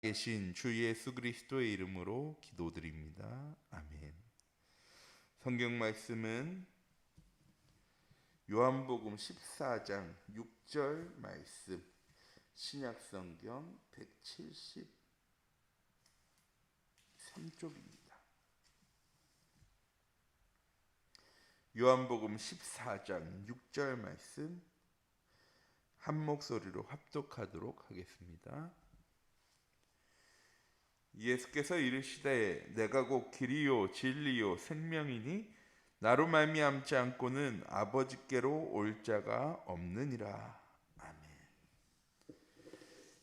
계신 주 예수 그리스도의 이름으로 기도드립니다. 아멘. 성경 말씀은 요한복음 14장 6절 말씀, 신약 성경 173쪽입니다. 요한복음 14장 6절 말씀 한 목소리로 합독하도록 하겠습니다. 예수께서 이르시되 내가 곧 길이요 진리요 생명이니 나로 말미암지 않고는 아버지께로 올 자가 없느니라. 아멘.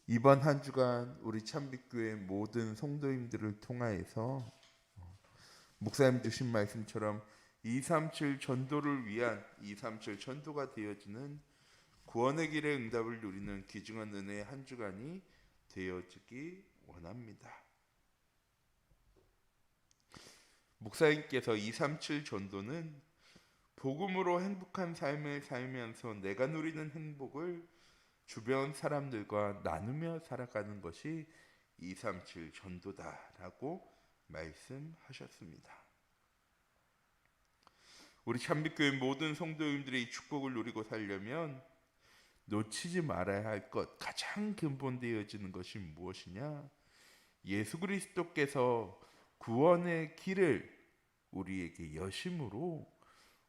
이번 한 주간 우리 참빛교회 모든 성도님들을 통하여서 목사님 주신 말씀처럼 237 전도를 위한 237 전도가 되어지는 구원의 길의 응답을 누리는 귀중한 은혜의 한 주간이 되어지기 원합니다. 목사님께서 237 전도는 복음으로 행복한 삶을 살면서 내가 누리는 행복을 주변 사람들과 나누며 살아가는 것이 237 전도다라고 말씀하셨습니다. 우리 참빛교회 모든 성도님들의 이 축복을 누리고 살려면 놓치지 말아야 할 것, 가장 근본되어지는 것이 무엇이냐? 예수 그리스도께서 구원의 길을 우리에게 여심으로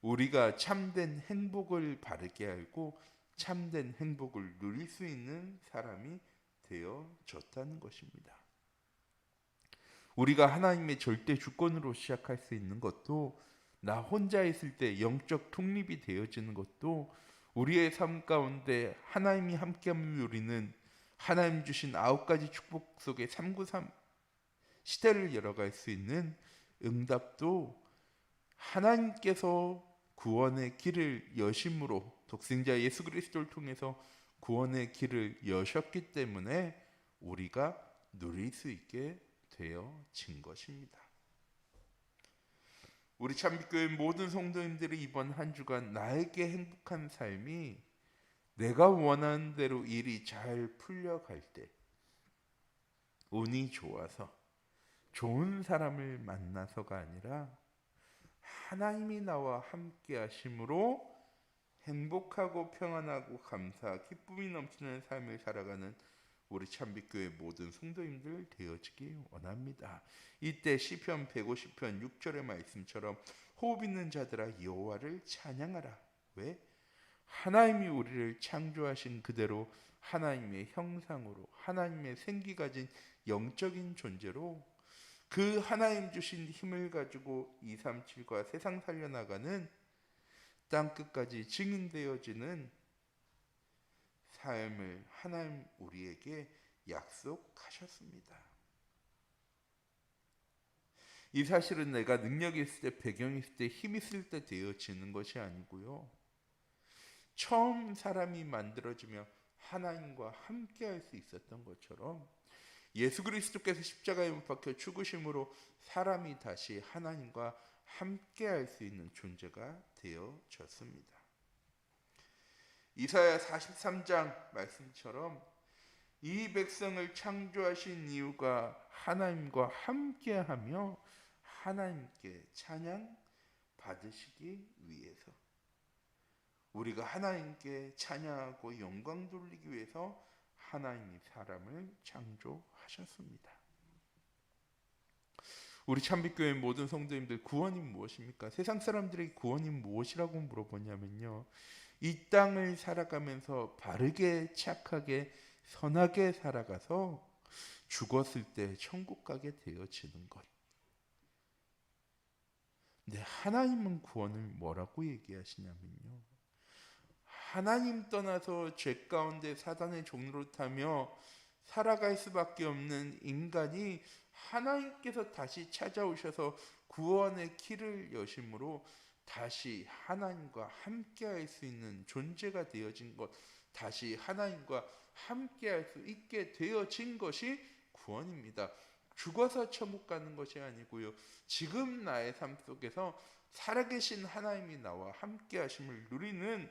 우리가 참된 행복을 바르게 알고 참된 행복을 누릴 수 있는 사람이 되어졌다는 것입니다. 우리가 하나님의 절대 주권으로 시작할 수 있는 것도, 나 혼자 있을 때 영적 독립이 되어지는 것도, 우리의 삶 가운데 하나님이 함께함을 누리는 하나님 주신 9가지 축복 속에 393 시대를 열어갈 수 있는 응답도 하나님께서 구원의 길을 여심으로 독생자 예수 그리스도를 통해서 구원의 길을 여셨기 때문에 우리가 누릴 수 있게 되어진 것입니다. 우리 참빛교회 모든 성도님들이 이번 한 주간 나에게 행복한 삶이 내가 원하는 대로 일이 잘 풀려갈 때, 운이 좋아서 좋은 사람을 만나서가 아니라 하나님이 나와 함께 하심으로 행복하고 평안하고 감사, 기쁨이 넘치는 삶을 살아가는 우리 참빛교회 모든 성도님들 되어지기 원합니다. 이때 시편 150편 6절의 말씀처럼 호흡 있는 자들아 여호와를 찬양하라. 왜? 하나님이 우리를 창조하신 그대로 하나님의 형상으로, 하나님의 생기 가진 영적인 존재로 그 하나님 주신 힘을 가지고 237과 세상 살려나가는 땅끝까지 증인되어지는 삶을 하나님 우리에게 약속하셨습니다. 이 사실은 내가 능력이 있을 때, 배경이 있을 때, 힘이 있을 때 되어지는 것이 아니고요, 처음 사람이 만들어지며 하나님과 함께 할 수 있었던 것처럼 예수 그리스도께서 십자가에 못 박혀 죽으심으로 사람이 다시 하나님과 함께 할 수 있는 존재가 되어졌습니다. 이사야 43장 말씀처럼 이 백성을 창조하신 이유가 하나님과 함께하며 하나님께 찬양 받으시기 위해서, 우리가 하나님께 찬양하고 영광 돌리기 위해서 하나님이 사람을 창조하셨습니다. 우리 참빛교회 모든 성도님들, 구원이 무엇입니까? 세상 사람들이 구원이 무엇이라고 물어보냐면요, 이 땅을 살아가면서 바르게 착하게 선하게 살아가서 죽었을 때 천국 가게 되어지는 것. 근데 하나님은 구원을 뭐라고 얘기하시냐면요, 하나님 떠나서 죄 가운데 사단의 종로를 타며 살아갈 수밖에 없는 인간이 하나님께서 다시 찾아오셔서 구원의 길을 여심으로 다시 하나님과 함께할 수 있는 존재가 되어진 것, 다시 하나님과 함께할 수 있게 되어진 것이 구원입니다. 죽어서 천국 가는 것이 아니고요, 지금 나의 삶 속에서 살아계신 하나님이 나와 함께하심을 누리는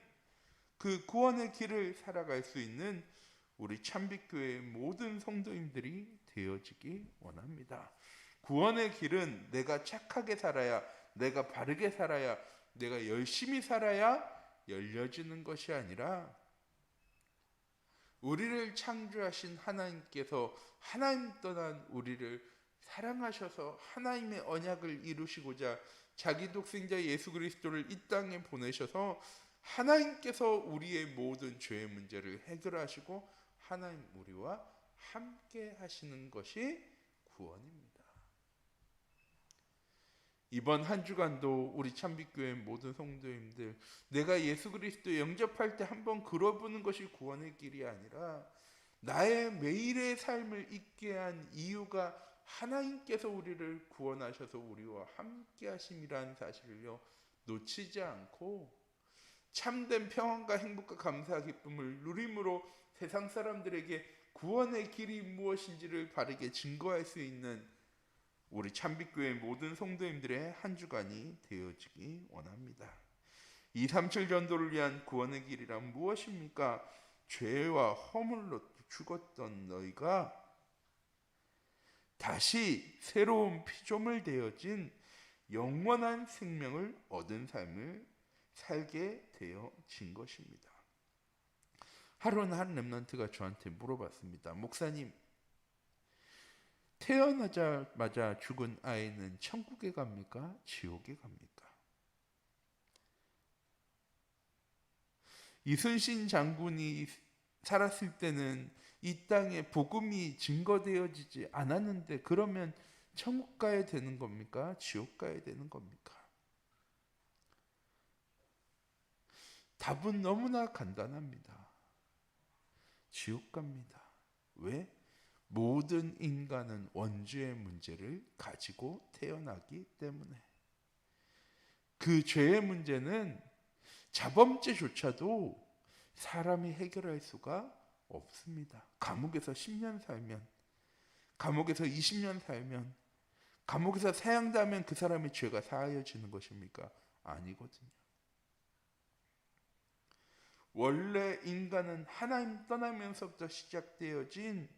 그 구원의 길을 살아갈 수 있는 우리 참빛교회의 모든 성도님들이 되어지기 원합니다. 구원의 길은 내가 착하게 살아야, 내가 바르게 살아야, 내가 열심히 살아야 열려지는 것이 아니라 우리를 창조하신 하나님께서 하나님 떠난 우리를 사랑하셔서 하나님의 언약을 이루시고자 자기 독생자 예수 그리스도를 이 땅에 보내셔서 하나님께서 우리의 모든 죄의 문제를 해결하시고 하나님 우리와 함께 하시는 것이 구원입니다. 이번 한 주간도 우리 참빛교회 모든 성도님들, 내가 예수 그리스도 영접할 때 한번 걸어보는 것이 구원의 길이 아니라 나의 매일의 삶을 있게 한 이유가 하나님께서 우리를 구원하셔서 우리와 함께 하심이라는 사실을요 놓치지 않고 참된 평안과 행복과 감사와 기쁨을 누림으로 세상 사람들에게 구원의 길이 무엇인지를 바르게 증거할 수 있는 우리 참빛교회 모든 성도님들의 한 주간이 되어지기 원합니다. 237 전도를 위한 구원의 길이란 무엇입니까? 죄와 허물로 죽었던 너희가 다시 새로운 피조물 되어진 영원한 생명을 얻은 삶을 살게 되어진 것입니다. 하루는 한 렘넌트가 저한테 물어봤습니다. 목사님, 태어나자마자 죽은 아이는 천국에 갑니까? 지옥에 갑니까? 이순신 장군이 살았을 때는 이 땅에 복음이 증거되어지지 않았는데 그러면 천국 가야 되는 겁니까? 지옥 가야 되는 겁니까? 답은 너무나 간단합니다. 지옥 갑니다. 왜? 모든 인간은 원죄의 문제를 가지고 태어나기 때문에. 그 죄의 문제는 자범죄조차도 사람이 해결할 수가 없습니다. 감옥에서 10년 살면, 감옥에서 20년 살면, 감옥에서 사형당하면 그 사람의 죄가 사하여지는 것입니까? 아니거든요. 원래 인간은 하나님 떠나면서부터 시작되어진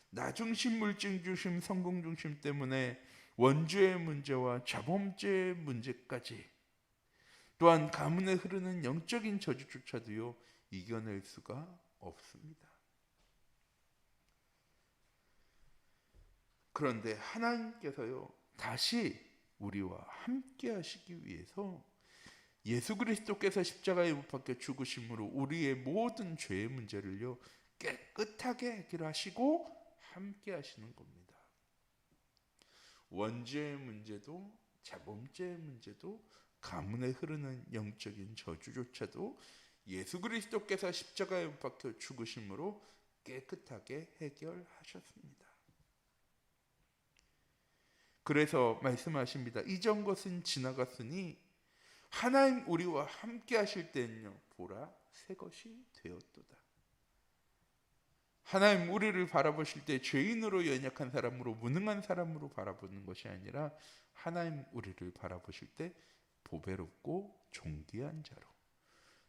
나중심, 물증중심, 성공중심 때문에 원죄의 문제와 자범죄의 문제까지 또한 가문에 흐르는 영적인 저주조차도요 이겨낼 수가 없습니다. 그런데 하나님께서요 다시 우리와 함께 하시기 위해서 예수 그리스도께서 십자가에 못 박혀 죽으심으로 우리의 모든 죄의 문제를요 깨끗하게 해결하시고 함께 하시는 겁니다. 원죄의 문제도 자범죄의 문제도 가문에 흐르는 영적인 저주조차도 예수 그리스도께서 십자가에 못 박혀 죽으심으로 깨끗하게 해결하셨습니다. 그래서 말씀하십니다. 이전 것은 지나갔으니 하나님 우리와 함께 하실 때는요 보라 새 것이 되었도다. 하나님 우리를 바라보실 때 죄인으로 연약한 사람으로 무능한 사람으로 바라보는 것이 아니라 하나님 우리를 바라보실 때 보배롭고 존귀한 자로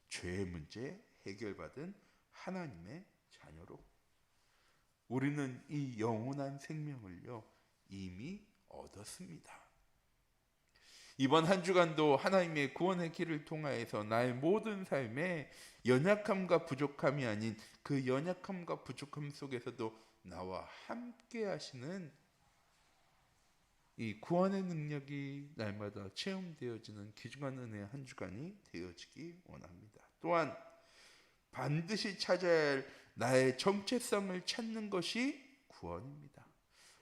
죄의 문제 해결받은 하나님의 자녀로 우리는 이 영원한 생명을요 이미 얻었습니다. 이번 한 주간도 하나님의 구원의 길을 통하여서 나의 모든 삶에 연약함과 부족함이 아닌 그 연약함과 부족함 속에서도 나와 함께 하시는 이 구원의 능력이 날마다 체험되어지는 귀중한 은혜의 한 주간이 되어지기 원합니다. 또한 반드시 찾아야 할 나의 정체성을 찾는 것이 구원입니다.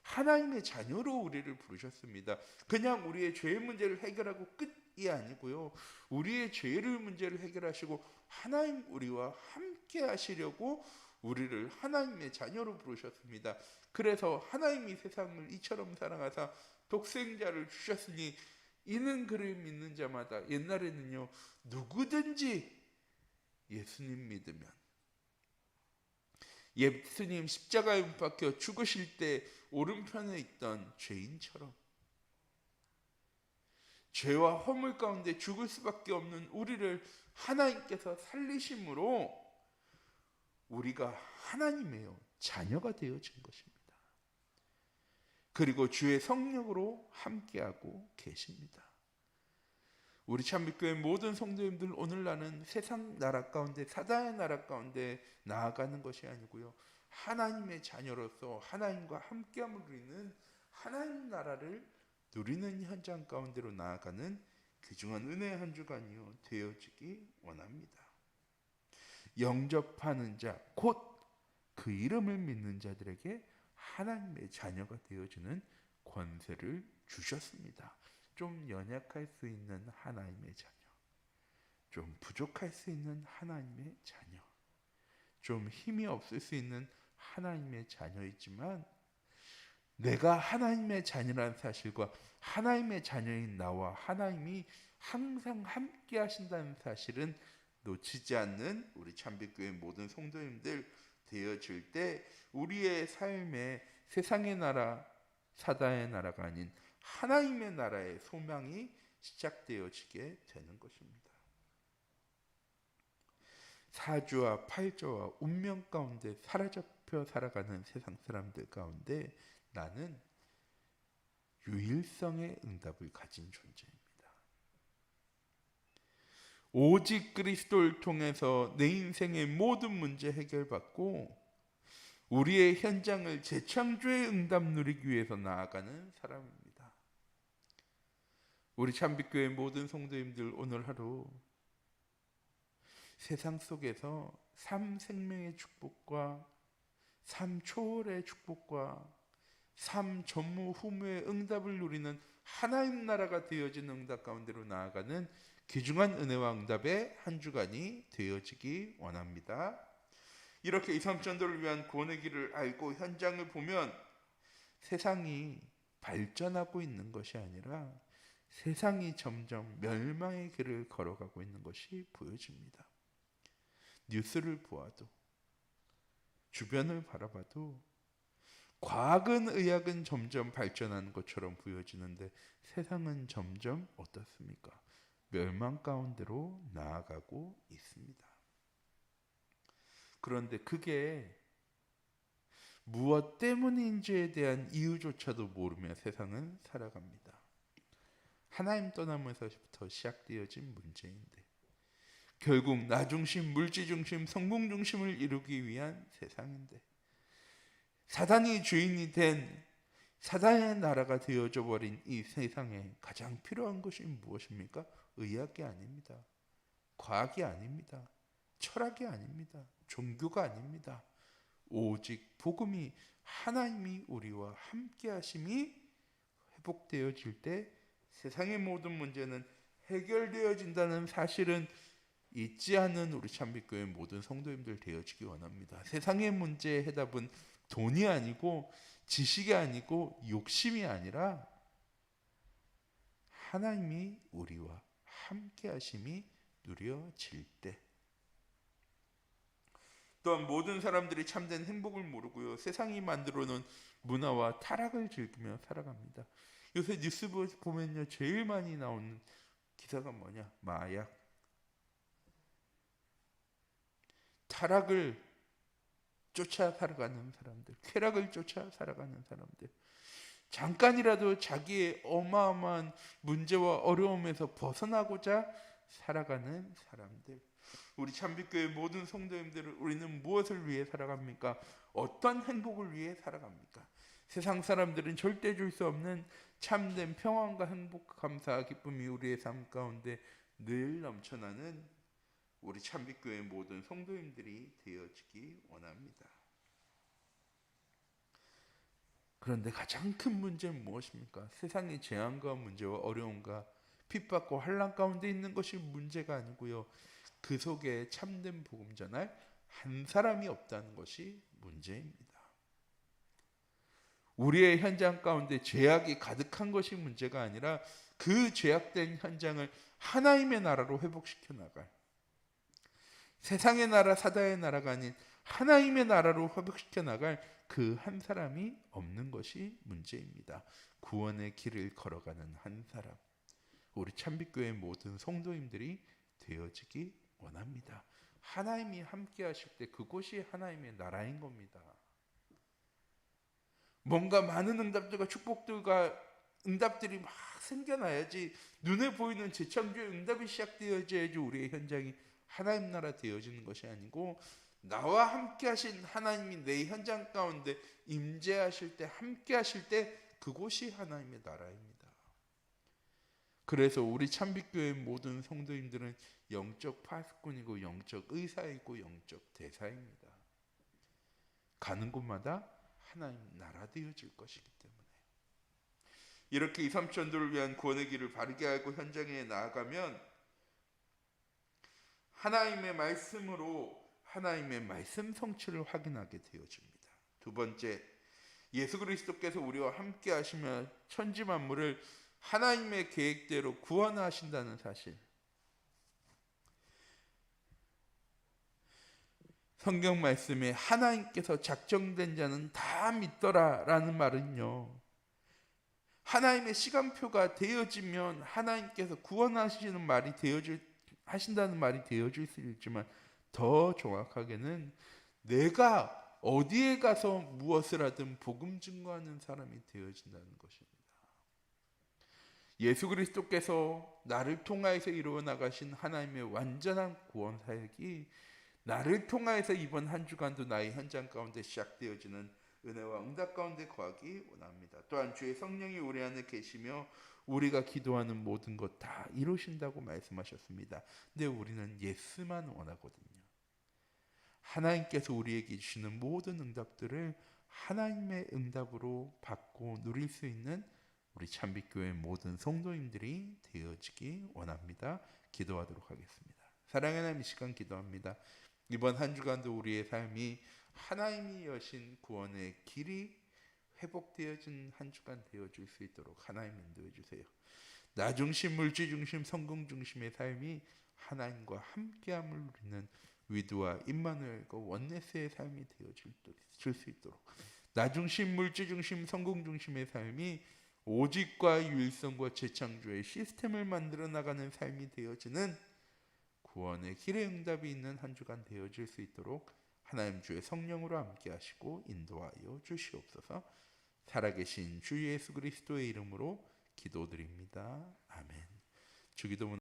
하나님의 자녀로 우리를 부르셨습니다. 그냥 우리의 죄의 문제를 해결하고 끝이 아니고요. 우리의 죄의 문제를 해결하시고 하나님 우리와 함께 하시려고 우리를 하나님의 자녀로 부르셨습니다. 그래서 하나님이 세상을 이처럼 사랑하사 독생자를 주셨으니 이는 그를 믿는 자마다 옛날에는요 누구든지 예수님 믿으면 예수님 십자가에 못 박혀 죽으실 때 오른편에 있던 죄인처럼 죄와 허물 가운데 죽을 수밖에 없는 우리를 하나님께서 살리심으로 우리가 하나님의 자녀가 되어진 것입니다. 그리고 주의 성령으로 함께하고 계십니다. 우리 참빛교회 모든 성도님들, 오늘날은 세상 나라 가운데, 사단의 나라 가운데 나아가는 것이 아니고요, 하나님의 자녀로서 하나님과 함께함을 누리는 하나님 나라를 누리는 현장 가운데로 나아가는 귀중한 은혜의 한 주간이요 되어지기 원합니다. 영접하는 자, 곧 그 이름을 믿는 자들에게 하나님의 자녀가 되어주는 권세를 주셨습니다. 좀 연약할 수 있는 하나님의 자녀, 좀 부족할 수 있는 하나님의 자녀, 좀 힘이 없을 수 있는 하나님의 자녀이지만, 내가 하나님의 자녀라는 사실과 하나님의 자녀인 나와 하나님이 항상 함께 하신다는 사실은 놓치지 않는 우리 참빛교회 모든 성도님들 되어질 때, 우리의 삶에 세상의 나라, 사단의 나라가 아닌 하나님의 나라의 소망이 시작되어지게 되는 것입니다. 사주와 팔조와 운명 가운데 사로잡혀 살아가는 세상 사람들 가운데 나는 유일성의 응답을 가진 존재입니다. 오직 그리스도를 통해서 내 인생의 모든 문제 해결받고 우리의 현장을 재창조의 응답 누리기 위해서 나아가는 사람입니다. 우리 참빛교회 모든 성도님들, 오늘 하루 세상 속에서 삶 생명의 축복과 삶 초월의 축복과 삶 전무후무의 응답을 누리는 하나님 나라가 되어진 응답 가운데로 나아가는 귀중한 은혜와 응답의 한 주간이 되어지기 원합니다. 이렇게 2, 3전도를 위한 구원의 길을 알고 현장을 보면 세상이 발전하고 있는 것이 아니라 세상이 점점 멸망의 길을 걸어가고 있는 것이 보여집니다. 뉴스를 보아도, 주변을 바라봐도 과학은, 의학은 점점 발전하는 것처럼 보여지는데 세상은 점점 어떻습니까? 멸망 가운데로 나아가고 있습니다. 그런데 그게 무엇 때문인지에 대한 이유조차도 모르며 세상은 살아갑니다. 하나님 떠나면서부터 시작되어진 문제인데 결국 나 중심, 물질 중심, 성공 중심을 이루기 위한 세상인데, 사단이 주인이 된 사단의 나라가 되어져 버린 이 세상에 가장 필요한 것이 무엇입니까? 의학이 아닙니다. 과학이 아닙니다. 철학이 아닙니다. 종교가 아닙니다. 오직 복음이, 하나님이 우리와 함께 하심이 회복되어질 때 세상의 모든 문제는 해결되어진다는 사실은 잊지 않는 우리 참빛교회 모든 성도님들 되어지기 원합니다. 세상의 문제의 해답은 돈이 아니고 지식이 아니고 욕심이 아니라 하나님이 우리와 함께 하심이 누려질 때, 또한 모든 사람들이 참된 행복을 모르고요, 세상이 만들어 놓은 문화와 타락을 즐기며 살아갑니다. 요새 뉴스 보면요, 제일 많이 나오는 기사가 뭐냐? 마약, 타락을 쫓아 살아가는 사람들, 쾌락을 쫓아 살아가는 사람들, 잠깐이라도 자기의 어마어마한 문제와 어려움에서 벗어나고자 살아가는 사람들. 우리 참빛교회 모든 성도님들을, 우리는 무엇을 위해 살아갑니까? 어떤 행복을 위해 살아갑니까? 세상 사람들은 절대 줄 수 없는 참된 평안과 행복, 감사, 기쁨이 우리의 삶 가운데 늘 넘쳐나는 우리 참빛교회 모든 성도님들이 되어지기 원합니다. 그런데 가장 큰 문제는 무엇입니까? 세상의 재앙과 문제와 어려움과 핍박과 환난 가운데 있는 것이 문제가 아니고요, 그 속에 참된 복음 전할 한 사람이 없다는 것이 문제입니다. 우리의 현장 가운데 죄악이 가득한 것이 문제가 아니라 그 죄악된 현장을 하나님의 나라로 회복시켜 나갈, 세상의 나라, 사단의 나라가 아닌 하나님의 나라로 회복시켜 나갈 그 한 사람이 없는 것이 문제입니다. 구원의 길을 걸어가는 한 사람, 우리 참빛교회 모든 성도님들이 되어지기 원합니다. 하나님이 함께 하실 때 그곳이 하나님의 나라인 겁니다. 뭔가 많은 응답들과 축복들과 응답들이 막 생겨나야지, 눈에 보이는 재창조의 응답이 시작되어져야지 우리의 현장이 하나님 나라 되어지는 것이 아니고, 나와 함께 하신 하나님이 내 현장 가운데 임재하실 때, 함께 하실 때 그곳이 하나님의 나라입니다. 그래서 우리 참빛교회 모든 성도님들은 영적 파수꾼이고 영적 의사이고 영적 대사입니다. 가는 곳마다 하나님 나라 되어질 것이기 때문에 이렇게 2, 3 전도를 위한 구원의 길을 바르게 알고 현장에 나아가면 하나님의 말씀으로 하나님의 말씀 성취를 확인하게 되어집니다. 두 번째, 예수 그리스도께서 우리와 함께 하시며 천지 만물을 하나님의 계획대로 구원하신다는 사실. 성경 말씀에 하나님께서 작정된 자는 다 믿더라 라는 말은요, 하나님의 시간표가 되어지면 하나님께서 구원하시는 말이 하신다는 말이 되어질 수 있지만, 더 정확하게는 내가 어디에 가서 무엇을 하든 복음 증거하는 사람이 되어진다는 것입니다. 예수 그리스도께서 나를 통하여서 이루어 나가신 하나님의 완전한 구원 사역이 나를 통하여서 이번 한 주간도 나의 현장 가운데 시작되어지는 은혜와 응답 가운데 거하기 원합니다. 또한 주의 성령이 우리 안에 계시며 우리가 기도하는 모든 것 다 이루신다고 말씀하셨습니다. 근데 우리는 예스만 원하거든요. 하나님께서 우리에게 주시는 모든 응답들을 하나님의 응답으로 받고 누릴 수 있는 우리 참빛교회 모든 성도님들이 되어지기 원합니다. 기도하도록 하겠습니다. 사랑의 하나님, 이 시간 기도합니다. 이번 한 주간도 우리의 삶이 하나님이 여신 구원의 길이 회복되어진 한 주간 되어줄 수 있도록 하나님 인도해 주세요. 나 중심, 물질 중심, 성공 중심의 삶이 하나님과 함께함을 누리는 위드와 임마누엘과 원네스의 삶이 되어줄 수 있도록, 나 중심, 물질 중심, 성공 중심의 삶이 오직과 유일성과 재창조의 시스템을 만들어 나가는 삶이 되어지는 구원의 길의 응답이 있는 한 주간 되어질 수 있도록 하나님 주의 성령으로 함께 하시고 인도하여 주시옵소서. 살아계신 주 예수 그리스도의 이름으로 기도드립니다. 아멘. 주기도문